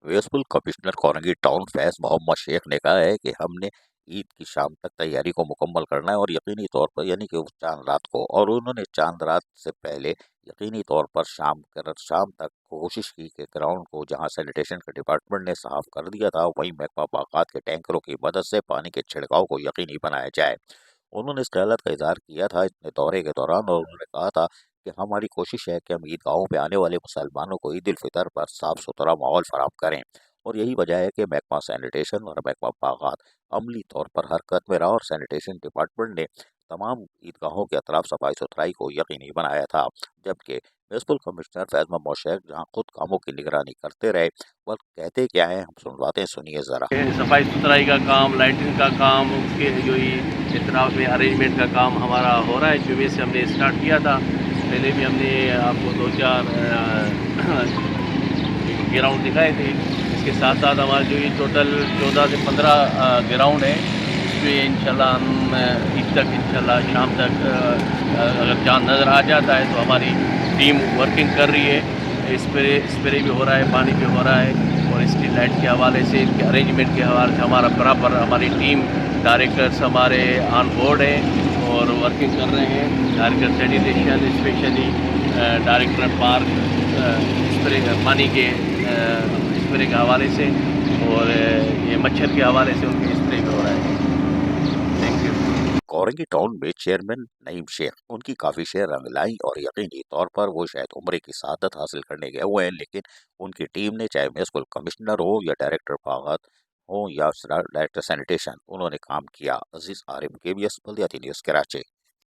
Municipal commissioner Korangi town Faiz Mohammad Sheikh ने कहा है कि हमने ईद की शाम तक तैयारी को मुकम्मल करना है और यकीनी तौर पर यानी कि चांद रात को, और उन्होंने चांद रात से पहले यकीनी तौर पर शाम तक कोशिश की कि ग्राउंड को जहां सैनिटेशन के डिपार्टमेंट ने साफ कर दिया था वहीं महकमा बागात के टैंकरों की मदद से पानी के छिड़काव को यकीनी बनाया जाए। उन्होंने इस ख्यालात का इजहार किया था अपने दौरे के दौरान, और उन्होंने कहा था कि हमारी कोशिश है कि हम ईदगाहों पे आने वाले मुसलमानों को ईद उल फितर पर साफ सुथरा माहौल फराहम करें, और यही वजह है कि महकमा सैनिटेशन और महकमा बागात अमली तौर पर हरकत में रहा और सैनिटेशन डिपार्टमेंट ने तमाम ईदगाहों के अतराफ सफाई सुथराई को यकीनी बनाया था। जबकि म्यूनसिपल कमिश्नर फैज मोहम्मद शेख जहाँ खुद कामों की निगरानी करते रहे, वह कहते क्या हैं हम सुनवाते हैं, सुनिए ज़रा। सफाई सुथराई का काम, लाइटिंग का काम, उसके जो ही इतराफ़ में अरेंजमेंट का काम हमारा हो रहा है। जुमे से हमने स्टार्ट किया था। पहले भी हमने आपको 2-4 ग्राउंड दिखाए थे। इसके साथ साथ हमारा जो ये टोटल 14 से 15 ग्राउंड है, इसमें इंशाल्लाह हम ईद तक इंशाल्लाह शाम तक अगर चाँद नज़र आ जाता है तो हमारी टीम वर्किंग कर रही है। स्प्रे भी हो रहा है, पानी भी हो रहा है, और स्ट्रीट लाइट के हवाले से, इनके अरेंजमेंट के हवाले से हमारा बराबर हमारी टीम डायरेक्टर्स हमारे ऑन बोर्ड हैं और वर्किंग कर रहे हैं। Director sanitation specially, director park spray पानी के स्प्रे के हवाले से, और ये मच्छर के हवाले से उनके स्प्रे भी हो रहा है। Thank you. कोरंगी टाउन में चेयरमैन नईम शेख उनकी काफ़ी शेयर रंग लाई, और यकीनी तौर पर वो शायद उम्र की सआदत हासिल करने गए हुए हैं, लेकिन उनकी टीम ने चाहे म्यूनसिपल कमिश्नर हो या डायरेक्टर बागात हो या डायरेक्टर सैनिटेशन, उन्होंने काम किया। अजीज आरिफ, KBS बल्दियाती न्यूज़, कराची।